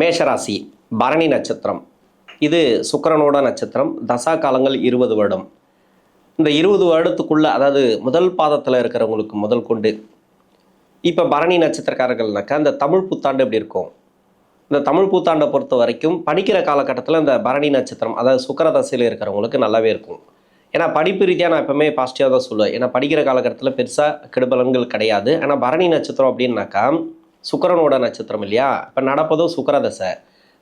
மேஷராசி பரணி நட்சத்திரம். இது சுக்கிரனோட நட்சத்திரம். தசா காலங்கள் 20 வருடம். இந்த 20 வருடத்துக்குள்ள, அதாவது முதல் பாதத்தில் இருக்கிறவங்களுக்கு முதல் கொண்டு இப்போ பரணி நட்சத்திரக்காரர்கள்னாக்கா இந்த தமிழ் புத்தாண்டு எப்படி இருக்கும்? இந்த தமிழ் புத்தாண்டை பொறுத்த வரைக்கும் படிக்கிற காலகட்டத்தில் இந்த பரணி நட்சத்திரம், அதாவது சுக்கிர தசையில் இருக்கிறவங்களுக்கு நல்லாவே இருக்கும். ஏன்னா படிப்பு ரீதியாக நான் எப்பவுமே பாசிட்டிவாக தான் சொல்லுவேன். ஏன்னா படிக்கிற காலகட்டத்தில் பெருசாக கெடுபலன்கள் கிடையாது. ஆனால் பரணி நட்சத்திரம் அப்படின்னாக்கா சுக்கிரனோட நட்சத்திரம் இல்லையா? இப்போ நடப்பதும் சுக்கிர தசை.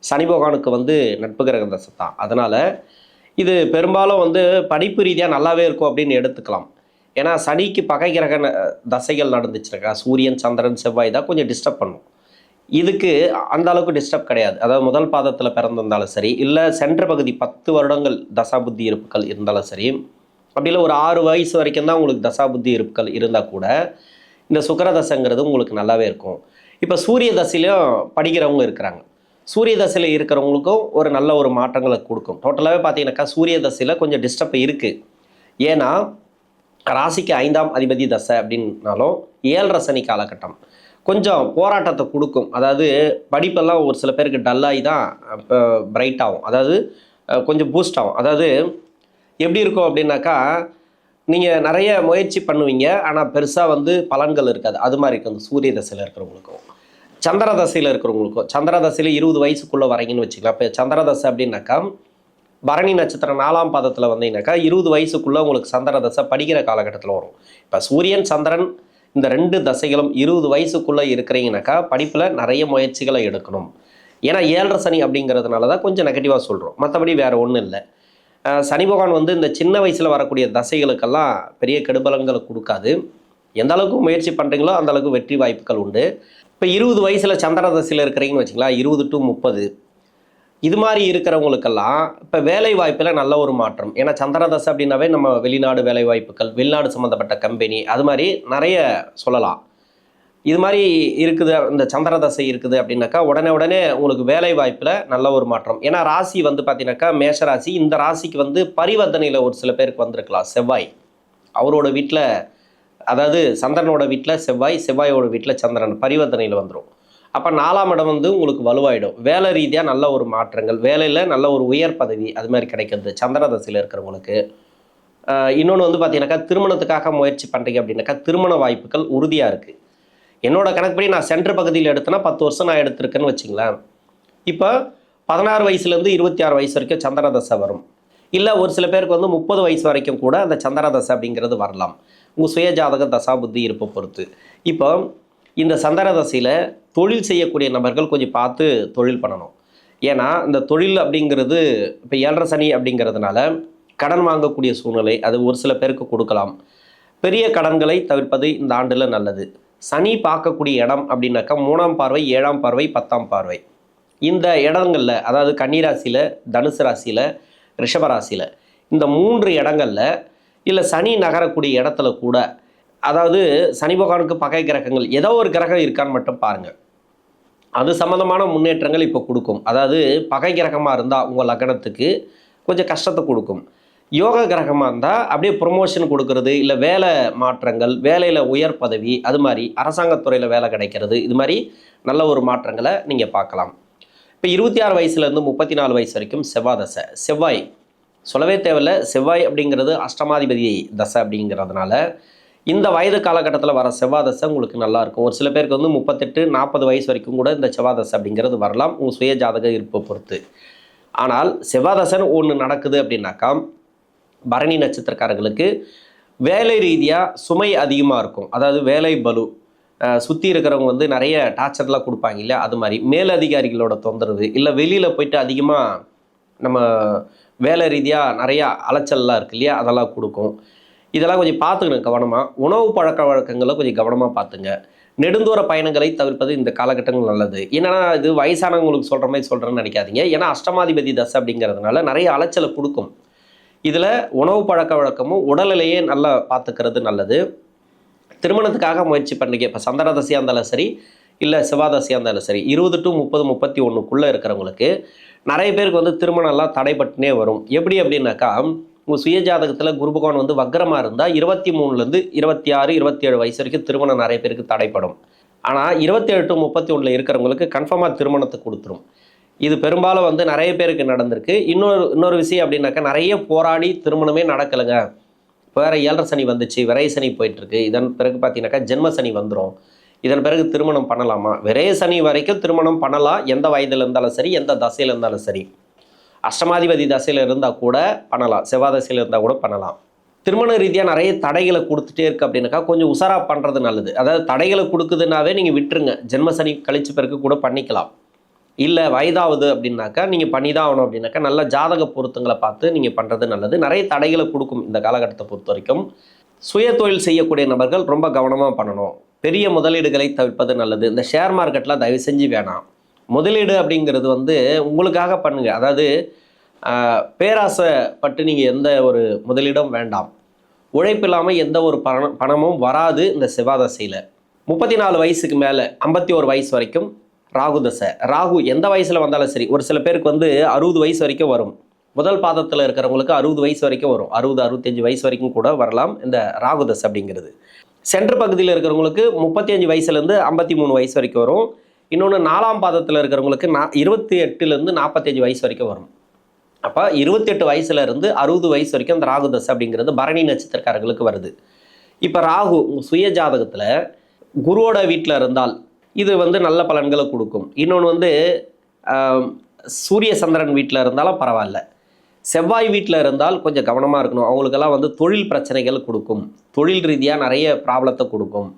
சனி பகவானுக்கு நட்பு கிரக தசை தான். அதனால் இது பெரும்பாலும் படிப்பு ரீதியாக நல்லாவே இருக்கும் அப்படின்னு எடுத்துக்கலாம். ஏன்னா சனிக்கு பகை கிரக தசைகள் நடந்துச்சுனாக்கா சூரியன், சந்திரன், செவ்வாய் தான் கொஞ்சம் டிஸ்டர்ப் பண்ணும். இதுக்கு அந்த அளவுக்கு டிஸ்டர்ப் கிடையாது. அதாவது முதல் பாதத்தில் பிறந்திருந்தாலும் சரி, இல்லை சென்ற பகுதி 10 வருடங்கள் தசாபுத்தி இருப்புகள் இருந்தாலும் சரி, அப்படி இல்லை ஒரு 6 வயசு வரைக்கும் தான் உங்களுக்கு தசாபுத்தி இருப்புகள் இருந்தால் கூட இந்த சுக்கிர தசைங்கிறது உங்களுக்கு நல்லாவே இருக்கும். இப்போ சூரிய தசையிலையும் படிக்கிறவங்க இருக்கிறாங்க. சூரிய தசையில் இருக்கிறவங்களுக்கும் ஒரு நல்ல ஒரு மாற்றங்களை கொடுக்கும். டோட்டலாகவே பார்த்தீங்கன்னாக்கா சூரிய தசையில் கொஞ்சம் டிஸ்டர்ப் இருக்குது. ஏன்னா ராசிக்கு 5ஆம் அதிபதி தசை அப்படின்னாலும் 7.5 சனி காலகட்டம் கொஞ்சம் போராட்டத்தை கொடுக்கும். அதாவது படிப்பெல்லாம் ஒரு சில பேருக்கு டல்லாகி தான் பிரைட் ஆகும். அதாவது கொஞ்சம் பூஸ்ட் ஆகும். அதாவது எப்படி இருக்கும் அப்படின்னாக்கா, நீங்கள் நிறைய முயற்சி பண்ணுவீங்க, ஆனால் பெருசாக பலன்கள் இருக்காது. அது மாதிரி இருக்கும் அந்த சூரிய தசையில் இருக்கிறவங்களுக்கும். சந்திர தசையில் இருக்கிறவங்களுக்கும், சந்திர தசையில் 20 வயசுக்குள்ளே வரீங்கன்னு வச்சுக்கலாம். இப்போ சந்திர தசை அப்படின்னாக்கா பரணி நட்சத்திரம் 4ஆம் பாதத்தில் வந்தீங்கன்னாக்கா 20 வயசுக்குள்ளே உங்களுக்கு சந்திர தசை படிக்கிற காலகட்டத்தில் வரும். இப்போ சூரியன், சந்திரன் இந்த 2 தசைகளும் 20 வயசுக்குள்ளே இருக்கிறீங்கனாக்கா படிப்பில் நிறைய முயற்சிகளை எடுக்கணும். ஏன்னா 7.5 சனி அப்படிங்கிறதுனால தான் கொஞ்சம் நெகட்டிவாக சொல்கிறோம். மற்றபடி வேறு ஒன்றும் இல்லை. சனி பகவான் இந்த சின்ன வயசில் வரக்கூடிய தசைகளுக்கெல்லாம் பெரிய கெடுபலங்களை கொடுக்காது. எந்த அளவுக்கு முயற்சி பண்ணுறீங்களோ அந்த அளவுக்கு வெற்றி வாய்ப்புகள் உண்டு. இப்போ 20 வயசில் சந்திர தசையில் இருக்கிறீங்கன்னு வச்சுங்களா, 20 to 30 இது மாதிரி இருக்கிறவங்களுக்கெல்லாம் இப்போ வேலை வாய்ப்பில் நல்ல ஒரு மாற்றம். ஏன்னா சந்திர தசை அப்படின்னாவே நம்ம வெளிநாடு வேலை வாய்ப்புகள், வெளிநாடு சம்மந்தப்பட்ட கம்பெனி, அது மாதிரி நிறைய சொல்லலாம். இது மாதிரி இருக்குது. இந்த சந்திர தசை இருக்குது அப்படின்னாக்கா உடனே உங்களுக்கு வேலை வாய்ப்பில் நல்ல ஒரு மாற்றம். ஏன்னா ராசி பார்த்தீங்கன்னாக்கா மேஷ ராசி. இந்த ராசிக்கு பரிவர்த்தனையில் ஒரு சில பேருக்கு வந்திருக்கலாம். செவ்வாய் அவரோட வீட்டில், அதாவது சந்திரனோட வீட்டில் செவ்வாய், செவ்வாயோட வீட்டில் சந்திரன் பரிவர்த்தனையில் வந்துடும். அப்போ 4ஆம் இடம் உங்களுக்கு வலுவாயிடும். வேலை ரீதியாக நல்ல ஒரு மாற்றங்கள், வேலையில் நல்ல ஒரு உயர் பதவி அது மாதிரி கிடைக்கிறது சந்திர தசையில் இருக்கிறவங்களுக்கு. இன்னொன்று பார்த்தீங்கன்னாக்கா திருமணத்துக்காக முயற்சி பண்ணுறீங்க அப்படின்னாக்கா திருமண வாய்ப்புகள் உறுதியாக இருக்குது. என்னோட கணக்குப்படி நான் சென்ட்ரு பகுதியில் எடுத்தேன்னா 10 வருஷம் நான் எடுத்திருக்கேன்னு வச்சுங்களேன். இப்போ 16 வயசுலேருந்து 26 வயசு வரைக்கும் சந்திர தசை வரும். இல்லை ஒரு சில பேருக்கு 30 வயசு வரைக்கும் கூட அந்த சந்திர தசை அப்படிங்கிறது வரலாம். உங்கள் சுய ஜாதக தசாபுத்தி இருப்பை பொறுத்து. இப்போ இந்த சந்திர தசையில் தொழில் செய்யக்கூடிய நபர்கள் கொஞ்சம் பார்த்து தொழில் பண்ணணும். ஏன்னா இந்த தொழில் அப்படிங்கிறது இப்போ 7.5 சனி அப்படிங்கிறதுனால கடன் வாங்கக்கூடிய சூழ்நிலை அது ஒரு சில பேருக்கு கொடுக்கலாம். பெரிய கடன்களை தவிர்ப்பது இந்த ஆண்டில் நல்லது. சனி பார்க்கக்கூடிய இடம் அப்படின்னாக்கா 3ஆம் பார்வை, 7ஆம் பார்வை, 10ஆம் பார்வை. இந்த இடங்களில், அதாவது கன்னிராசியில், தனுசு ராசியில், ரிஷபராசியில், இந்த 3 இடங்களில் இல்லை சனி நகரக்கூடிய இடத்துல கூட, அதாவது சனி பகவானுக்கு பகை கிரகங்கள் ஏதோ ஒரு கிரகம் இருக்கான்னு மட்டும் பாருங்கள். அது சம்மந்தமான முன்னேற்றங்கள் இப்போ கொடுக்கும். அதாவது பகை கிரகமாக இருந்தால் உங்கள் லக்னத்துக்கு கொஞ்சம் கஷ்டத்தை கொடுக்கும். யோக கிரகமாக இருந்தால் அப்படியே ப்ரொமோஷன் கொடுக்கறது, இல்லை வேலை மாற்றங்கள், வேலையில் உயர் பதவி, அது மாதிரி அரசாங்கத்துறையில் வேலை கிடைக்கிறது, இது மாதிரி நல்ல ஒரு மாற்றங்களை நீங்கள் பார்க்கலாம். இப்போ 26 வயசுலேருந்து 34 வயசு வரைக்கும் செவ்வாய் தசை. செவ்வாய் சொல்லவே தேவையில்லை. செவ்வாய் அப்படிங்கிறது அஷ்டமாதிபதி தசை அப்படிங்கிறதுனால இந்த வயது காலகட்டத்தில் வர செவ்வாய் தசை உங்களுக்கு நல்லாயிருக்கும். ஒரு சில பேருக்கு 38, 40 வயசு வரைக்கும் கூட இந்த செவ்வாய் தசை அப்படிங்கிறது வரலாம், உங்கள் சுய ஜாதக இருப்பை பொறுத்து. ஆனால் செவ்வாய் தசைன்னு ஒன்று நடக்குது அப்படின்னாக்கா பரணி நட்சத்திரக்காரர்களுக்கு வேலை ரீதியாக சுமை அதிகமாக இருக்கும். அதாவது வேலை பலு, சுற்றி இருக்கிறவங்க நிறைய டார்ச்சர்லாம் கொடுப்பாங்க இல்லையா, அது மாதிரி மேலதிகாரிகளோட தொந்தரவு, இல்லை வெளியில் போயிட்டு அதிகமாக நம்ம வேலை ரீதியாக நிறையா அலைச்சல்லாம் இருக்குது இல்லையா, அதெல்லாம் கொடுக்கும். இதெல்லாம் கொஞ்சம் பார்த்துக்கணும் கவனமாக. உணவு பழக்க வழக்கங்களை கொஞ்சம் கவனமாக பார்த்துங்க. நெடுந்தூர பயணங்களை தவிர்ப்பது இந்த காலகட்டங்கள் நல்லது. ஏன்னா இது வயசானவங்களுக்கு சொல்கிற மாதிரி சொல்கிறேன்னு நினைக்காதீங்க. ஏன்னா அஷ்டமாதிபதி தசை அப்படிங்கிறதுனால நிறைய அலைச்சலை கொடுக்கும். இதில் உணவு பழக்க வழக்கமும் உடல்நிலையே நல்லா பார்த்துக்கிறது நல்லது. திருமணத்துக்காக முயற்சி பண்ணுறீங்க, இப்போ சந்திர தசையாக இருந்தாலும் சரி, இல்லை செவ்வாய் தசையாக இருந்தாலும் சரி, 20 to 30, 31க்குள்ளே இருக்கிறவங்களுக்கு நிறைய பேருக்கு திருமணம்லாம் தடைப்பட்டுனே வரும். எப்படி அப்படின்னாக்கா உங்கள் சுய ஜாதகத்தில் குரு பகவான் வக்கரமாக இருந்தால் 23லேருந்து 26, 27 வயசு வரைக்கும் திருமணம் நிறைய பேருக்கு தடைப்படும். ஆனால் 27 to 31 இருக்கிறவங்களுக்கு கன்ஃபார்மாக திருமணத்தை கொடுத்துரும். இது பெரும்பாலும் வந்து நிறைய பேருக்கு நடந்திருக்கு. இன்னொரு விஷயம் அப்படின்னாக்கா, நிறைய போராடி திருமணமே நடக்கலைங்க. வேற 7.5 சனி வந்துச்சு, விரை சனி போயிட்டுருக்கு, இதன் பிறகு பார்த்தீங்கன்னாக்கா ஜென்ம சனி வந்துடும், இதன் பிறகு திருமணம் பண்ணலாமா? விரை சனி வரைக்கும் திருமணம் பண்ணலாம், எந்த வயதில் இருந்தாலும் சரி, எந்த தசையில் இருந்தாலும் சரி. அஷ்டமாதிபதி தசையில் இருந்தால் கூட பண்ணலாம், செவ்வாய் தசையில் இருந்தால் கூட பண்ணலாம். திருமண ரீதியாக நிறைய தடைகளை கொடுத்துட்டே இருக்குது அப்படின்னாக்கா கொஞ்சம் உஷாராக பண்ணுறது நல்லது. அதாவது தடைகளை கொடுக்குதுனாவே நீங்கள் விட்டுருங்க, ஜென்ம சனி கழிச்சு பிறகு கூட பண்ணிக்கலாம். இல்லை வயதாகுது அப்படின்னாக்கா நீங்கள் பண்ணி தான் ஆகணும் அப்படின்னாக்கா நல்ல ஜாதக பொருத்தங்களை பார்த்து நீங்கள் பண்ணுறது நல்லது. நிறைய தடைகளை கொடுக்கும் இந்த காலகட்டத்தை பொறுத்த வரைக்கும். சுய தொழில் செய்யக்கூடிய நபர்கள் ரொம்ப கவனமாக பண்ணணும். பெரிய முதலீடுகளை தவிர்ப்பது நல்லது. இந்த ஷேர் மார்க்கெட்டில் தயவு செஞ்சு வேணாம். முதலீடு அப்படிங்கிறது வந்து உங்களுக்காக பண்ணுங்கள். அதாவது பேராசைப்பட்டு நீங்கள் எந்த ஒரு முதலீடும் வேண்டாம். உழைப்பு இல்லாமல் எந்த ஒரு பணமும் வராது இந்த செவ்வாய் தசையில். 34 வயசுக்கு மேலே 51 வயசு வரைக்கும் ராகு தசை. ராகு எந்த வயசில் வந்தாலும் சரி, ஒரு சில பேருக்கு வந்து 60 வயசு வரைக்கும் வரும். முதல் பாதத்தில் இருக்கிறவங்களுக்கு 60 வயசு வரைக்கும் வரும், 60-65 வயசு வரைக்கும் கூட வரலாம் இந்த ராகு தசை அப்படிங்கிறது. சென்ட்ரு பகுதியில் இருக்கிறவங்களுக்கு 35 வயசுலேருந்து 53 வயசு வரைக்கும் வரும். இன்னொன்று 4ஆம் பாதத்தில் இருக்கிறவங்களுக்கு 28லேருந்து 45 வயசு வரைக்கும் வரும். அப்போ 28 வயசுலேருந்து 60 வயசு வரைக்கும் அந்த ராகு தசை அப்படிங்கிறது பரணி நட்சத்திரக்காரர்களுக்கு வருது. இப்போ ராகு சுய ஜாதகத்தில் குருவோட வீட்டில் இருந்தால் இது வந்து நல்ல பலன்களை கொடுக்கும். இன்னொன்று வந்து சூரிய சந்திரன் வீட்டில் இருந்தாலும் பரவாயில்ல. செவ்வாய் வீட்டில் இருந்தால் கொஞ்சம் கவனமாக இருக்கணும். அவங்களுக்கெல்லாம் வந்து தொழில் பிரச்சனைகள் கொடுக்கும், தொழில் ரீதியாக நிறைய ப்ராப்ளத்தை கொடுக்கும்,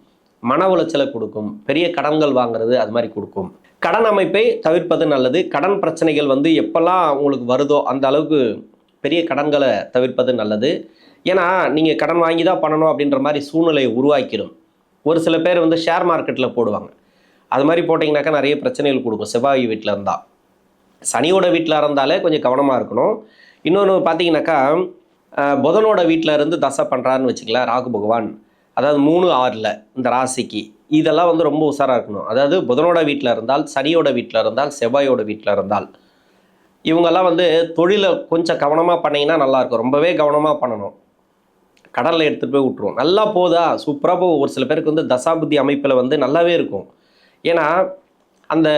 மன உளைச்சலை கொடுக்கும், பெரிய கடன்கள் வாங்குறது அது மாதிரி கொடுக்கும். கடன் அமைப்பை தவிர்ப்பது நல்லது. கடன் பிரச்சனைகள் வந்து எப்போல்லாம் உங்களுக்கு வருதோ அந்த அளவுக்கு பெரிய கடன்களை தவிர்ப்பது நல்லது. ஏன்னா நீங்கள் கடன் வாங்கி தான் பண்ணணும் அப்படின்ற மாதிரி சூழ்நிலையை உருவாக்கிடும். ஒரு சில பேர் வந்து ஷேர் மார்க்கெட்டில் போடுவாங்க, அது மாதிரி போட்டிங்கனாக்கா நிறைய பிரச்சனைகள் கொடுக்கும். செவ்வாய் வீட்டில் இருந்தால், சனியோட வீட்டில் இருந்தாலே கொஞ்சம் கவனமாக இருக்கணும். இன்னொன்று பார்த்தீங்கன்னாக்கா புதனோட வீட்டில் இருந்து தசை பண்ணுறான்னு வச்சுக்கலாம் ராகு பகவான், அதாவது 3-6 இந்த ராசிக்கு, இதெல்லாம் வந்து ரொம்ப உஷாராக இருக்கணும். அதாவது புதனோட வீட்டில் இருந்தால், சனியோட வீட்டில் இருந்தால், செவ்வாயோட வீட்டில் இருந்தால், இவங்கெல்லாம் வந்து தொழிலை கொஞ்சம் கவனமாக பண்ணிங்கன்னா நல்லாயிருக்கும். ரொம்பவே கவனமாக பண்ணணும். கடலில் எடுத்துகிட்டு போய் விட்டுருவோம். நல்லா போதா சூப்பராக போகும். ஒரு சில பேருக்கு வந்து தசாபுத்தி அமைப்பில் வந்து நல்லாவே இருக்கும். ஏன்னா அந்த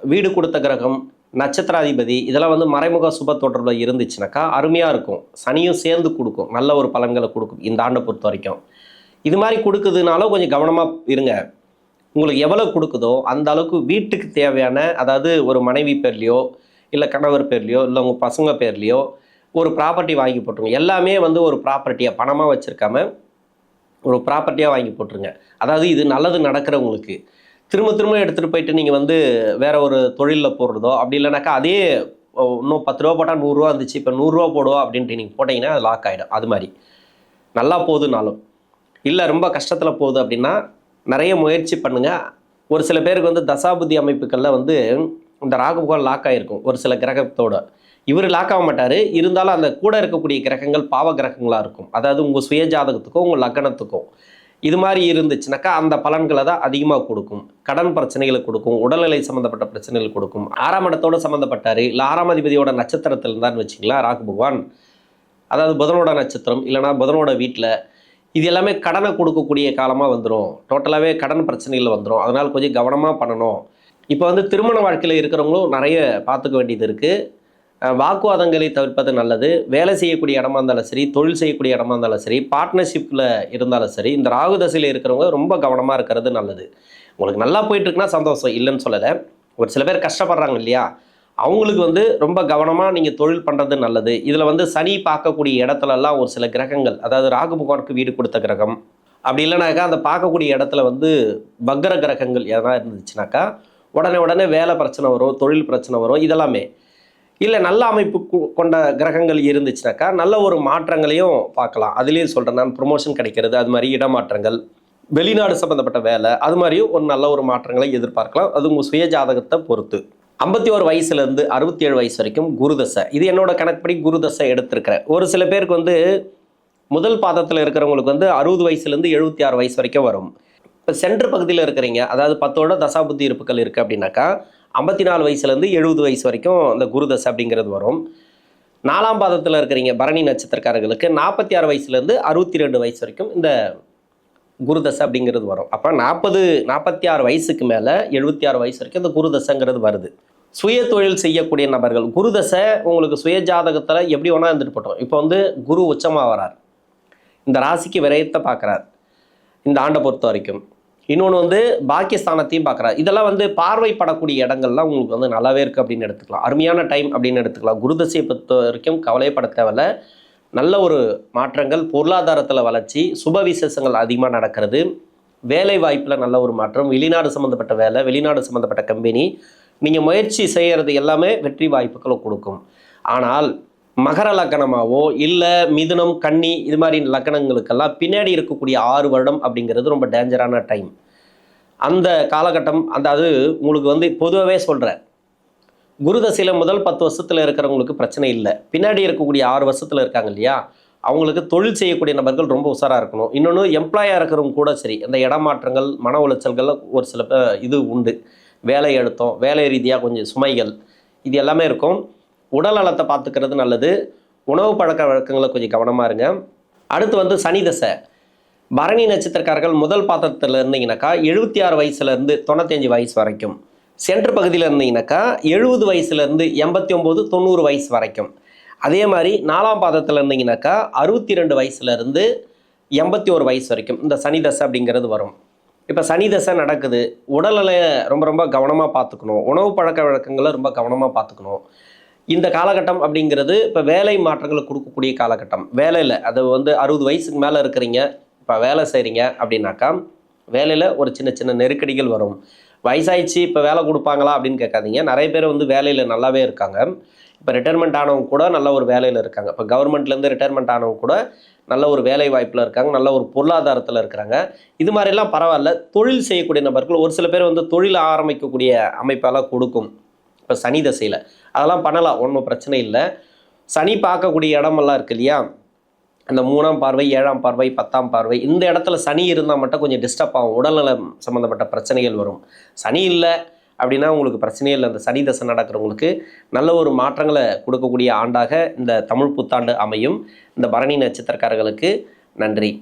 வீடு கொடுத்த கிரகம், நட்சத்திராதிபதி இதெல்லாம் வந்து மறைமுக சுப தொடர்பில் இருந்துச்சுனாக்கா அருமையாக இருக்கும். சனியும் சேர்ந்து கொடுக்கும், நல்ல ஒரு பலன்களை கொடுக்கும் இந்த ஆண்டை பொறுத்த வரைக்கும். இது மாதிரி கொடுக்குதுனாலும் கொஞ்சம் கவனமாக இருங்க. உங்களுக்கு எவ்வளோ கொடுக்குதோ அந்த அளவுக்கு வீட்டுக்கு தேவையான, அதாவது ஒரு மனைவி பேர்லையோ இல்லை கணவர் பேர்லையோ இல்லை உங்கள் பசங்க பேர்லையோ ஒரு ப்ராப்பர்ட்டி வாங்கி போட்டுருங்க. எல்லாமே வந்து ஒரு ப்ராப்பர்ட்டியாக பணமாக வச்சுருக்காம ஒரு ப்ராப்பர்ட்டியாக வாங்கி போட்டுருங்க. அதாவது இது நல்லது நடக்கிறவங்களுக்கு. திரும்ப எடுத்துகிட்டு போயிட்டு நீங்கள் வந்து வேறு ஒரு தொழிலில் போடுறதோ அப்படி இல்லைனாக்கா அதே இன்னும் 10 ரூபா போட்டால் 100 ரூபா இருந்துச்சு, இப்போ 100 ரூபா போடுவோம் அப்படின்ட்டு நீங்கள் போட்டிங்கன்னா அது லாக் ஆகிடும். அது மாதிரி நல்லா போகுதுனாலும் இல்லை ரொம்ப கஷ்டத்தில் போகுது அப்படின்னா நிறைய முயற்சி பண்ணுங்கள். ஒரு சில பேருக்கு வந்து தசாபுத்தி அமைப்புகளில் வந்து இந்த ராகு பகவான் லாக் ஆகிருக்கும் ஒரு சில கிரகத்தோட. இவர் லாக் ஆக மாட்டார், இருந்தாலும் அந்த கூட இருக்கக்கூடிய கிரகங்கள் பாவ கிரகங்களாக இருக்கும். அதாவது உங்கள் சுய ஜாதகத்துக்கும் உங்கள் லக்னத்துக்கும் இது மாதிரி இருந்துச்சுனாக்கா அந்த பலன்களை தான் அதிகமாக கொடுக்கும். கடன் பிரச்சனைகளை கொடுக்கும், உடல்நிலை சம்மந்தப்பட்ட பிரச்சனைகள் கொடுக்கும். 6ஆம் இடத்தோடு சம்மந்தப்பட்டார் இல்லை 6ஆம் அதிபதியோட நட்சத்திரத்தில் இருந்தான்னு வச்சிங்களா ராகு பகவான், அதாவது புதனோட நட்சத்திரம் இல்லைனா புதனோட வீட்டில், இது எல்லாமே கடனை கொடுக்கக்கூடிய காலமாக வந்துடும். டோட்டலாகவே கடன் பிரச்சனைகள் வந்துடும். அதனால் கொஞ்சம் கவனமாக பண்ணணும். இப்போ வந்து திருமண வாழ்க்கையில் இருக்கிறவங்களும் நிறைய பார்த்துக்க வேண்டியது இருக்குது. வாக்குவாதங்களை தவிர்ப்பது நல்லது. வேலை செய்யக்கூடிய இடமா இருந்தாலும் சரி, தொழில் செய்யக்கூடிய இடமா இருந்தாலும் சரி, பார்ட்னர்ஷிப்பில் இருந்தாலும் சரி, இந்த ராகு தசையில் இருக்கிறவங்க ரொம்ப கவனமாக இருக்கிறது நல்லது. உங்களுக்கு நல்லா போயிட்டுருக்குன்னா சந்தோஷம், இல்லைன்னு சொல்லலை. ஒரு சில பேர் கஷ்டப்படுறாங்க இல்லையா, அவங்களுக்கு வந்து ரொம்ப கவனமாக நீங்கள் தொழில் பண்ணுறது நல்லது. இதில் வந்து சனி பார்க்கக்கூடிய இடத்துலலாம் ஒரு சில கிரகங்கள், அதாவது ராகு பகவானுக்கு வீடு கொடுத்த கிரகம் அப்படி இல்லைனாக்கா அந்த பார்க்கக்கூடிய இடத்துல வந்து வக்ர கிரகங்கள் எதனா இருந்துச்சுனாக்கா உடனே வேலை பிரச்சனை வரும், தொழில் பிரச்சனை வரும். இதெல்லாமே இல்லை நல்ல அமைப்பு கொண்ட கிரகங்கள் இருந்துச்சுனாக்கா நல்ல ஒரு மாற்றங்களையும் பார்க்கலாம். அதுலேயும் சொல்கிறேன் நான், ப்ரொமோஷன் கிடைக்கிறது, அது மாதிரி இடமாற்றங்கள், வெளிநாடு சம்மந்தப்பட்ட வேலை, அது மாதிரியும் ஒரு நல்ல ஒரு மாற்றங்களை எதிர்பார்க்கலாம். அது உங்கள் சுய ஜாதகத்தை பொறுத்து. 51 வயசுலேருந்து 67 வயசு வரைக்கும் குருதசை. இது என்னோட கணக்குப்படி குருதசை எடுத்திருக்கிறேன். ஒரு சில பேருக்கு வந்து முதல் பாதத்தில் இருக்கிறவங்களுக்கு வந்து 60 வயசுலேருந்து 76 வயசு வரைக்கும் வரும். இப்போ சென்ட்ரு பகுதியில் இருக்கிறீங்க, அதாவது 10 தசாபுத்தி இருப்புகள் இருக்குது அப்படின்னாக்கா 54 வயசுலேருந்து 70 வயசு வரைக்கும் இந்த குருதசை அப்படிங்கிறது வரும். 4ஆம் பாதத்தில் இருக்கிறீங்க பரணி நட்சத்திரக்காரர்களுக்கு 46 வயசுலேருந்து 62 வயசு வரைக்கும் இந்த குருதசை அப்படிங்கிறது வரும். அப்போ 46 வயசுக்கு மேலே 76 வயசு வரைக்கும் இந்த குருதசைங்கிறது வருது. சுய தொழில் செய்யக்கூடிய நபர்கள், குருதசை உங்களுக்கு சுய ஜாதகத்தில் எப்படி வேணால் இருந்துட்டு போட்டோம். இப்போ வந்து குரு உச்சமாக வரார், இந்த ராசிக்கு விரயத்தை பார்க்குறார் இந்த ஆண்டை பொறுத்த வரைக்கும். இன்னொன்று வந்து பாக்கியஸ்தானத்தையும் பார்க்குறாரு. இதெல்லாம் வந்து பார்வைப்படக்கூடிய இடங்கள்லாம் உங்களுக்கு வந்து நல்லாவே இருக்குது அப்படின்னு எடுத்துக்கலாம். அருமையான டைம் அப்படின்னு எடுத்துக்கலாம். குருதசையை பொறுத்த வரைக்கும் கவலைப்பட தேவையில்ல. நல்ல ஒரு மாற்றங்கள், பொருளாதாரத்தில் வளர்ச்சி, சுப விசேஷங்கள் அதிகமாக நடக்கிறது, வேலை வாய்ப்பில் நல்ல ஒரு மாற்றம், வெளிநாடு சம்மந்தப்பட்ட வேலை, வெளிநாடு சம்மந்தப்பட்ட கம்பெனி, நீங்கள் முயற்சி செய்கிறது எல்லாமே வெற்றி வாய்ப்புகளை கொடுக்கும். ஆனால் மகர லக்கணமாவோ இல்லை மிதுனம் கன்னி இது மாதிரி லக்கணங்களுக்கெல்லாம் பின்னாடி இருக்கக்கூடிய 6 வருடம் அப்படிங்கிறது ரொம்ப டேஞ்சரான டைம். அந்த காலகட்டம் அது உங்களுக்கு வந்து பொதுவாகவே சொல்கிறேன், குருதசையில் முதல் 10 வருஷத்தில் இருக்கிறவங்களுக்கு பிரச்சனை இல்லை. பின்னாடி இருக்கக்கூடிய 6 வருஷத்தில் இருக்காங்க இல்லையா, அவங்களுக்கு தொழில் செய்யக்கூடிய நபர்கள் ரொம்ப உஷாராக இருக்கணும். இன்னொன்று எம்ப்ளாயாக இருக்கிறவங்க கூட சரி, இந்த இடமாற்றங்கள், மன உளைச்சல்கள் ஒரு சில இது உண்டு. வேலை எடுத்தோம், வேலை ரீதியாக கொஞ்சம் சுமைகள், இது எல்லாமே இருக்கும். உடல் நலத்தை பார்த்துக்கிறது நல்லது. உணவு பழக்க வழக்கங்களை கொஞ்சம் கவனமாக இருங்க. அடுத்து வந்து சனி தசை. பரணி நட்சத்திரக்காரர்கள் முதல் பாத்திரத்தில் இருந்தீங்கன்னாக்கா 76 வயசுலேருந்து 95 வயசு வரைக்கும், சென்ட்ரு பகுதியில் இருந்தீங்கன்னாக்கா 70 வயசுலேருந்து 89 90 வயசு வரைக்கும். அதே மாதிரி 4ஆம் பாதத்தில் இருந்தீங்கன்னாக்கா 62 வயசுலேருந்து 81 வயசு வரைக்கும் இந்த சனி தசை அப்படிங்கிறது வரும். இப்போ சனி தசை நடக்குது, உடல்நிலையை ரொம்ப ரொம்ப கவனமாக பார்த்துக்கணும், உணவு பழக்க வழக்கங்களை ரொம்ப கவனமாக பார்த்துக்கணும். இந்த காலகட்டம் அப்படிங்கிறது இப்போ வேலை மாற்றங்களை கொடுக்கக்கூடிய காலகட்டம். வேலையில் அது வந்து 60 வயசுக்கு மேலே இருக்கிறீங்க, இப்போ வேலை செய்கிறீங்க அப்படின்னாக்கா வேலையில் ஒரு சின்ன சின்ன நெருக்கடிகள் வரும். வயசாயிடுச்சு இப்போ வேலை கொடுப்பாங்களா அப்படின்னு கேட்காதீங்க. நிறைய பேர் வந்து வேலையில் நல்லாவே இருக்காங்க. இப்போ ரிட்டைர்மெண்ட் ஆனவங்க கூட நல்ல ஒரு வேலையில் இருக்காங்க. இப்போ கவர்மெண்ட்லேருந்து ரிட்டைர்மெண்ட் ஆனவங்க கூட நல்ல ஒரு வேலை வாய்ப்பில் இருக்காங்க, நல்ல ஒரு பொருளாதாரத்தில் இருக்கிறாங்க. இது மாதிரிலாம் பரவாயில்ல. தொழில் செய்யக்கூடிய நபர்கள் ஒரு சில பேர் வந்து தொழில் ஆரம்பிக்கக்கூடிய அமைப்பெல்லாம் கொடுக்கும் இப்போ சனி தசையில். அதெல்லாம் பண்ணலாம், ஒன்றும் பிரச்சனை இல்லை. சனி பார்க்கக்கூடிய இடமெல்லாம் இருக்குது இல்லையா, அந்த 3ஆம் பார்வை, 7ஆம் பார்வை, 10ஆம் பார்வை, இந்த இடத்துல சனி இருந்தால் மட்டும் கொஞ்சம் டிஸ்டர்ப் ஆகும், உடல்நலம் சம்மந்தப்பட்ட பிரச்சனைகள் வரும். சனி இல்லை அப்படின்னா உங்களுக்கு பிரச்சனையே இல்லை. அந்த சனி தசை நடக்கிறவங்களுக்கு நல்ல ஒரு மாற்றங்களை கொடுக்கக்கூடிய ஆண்டாக இந்த தமிழ் புத்தாண்டு அமையும். இந்த பரணி நட்சத்திரக்காரர்களுக்கு நன்றி.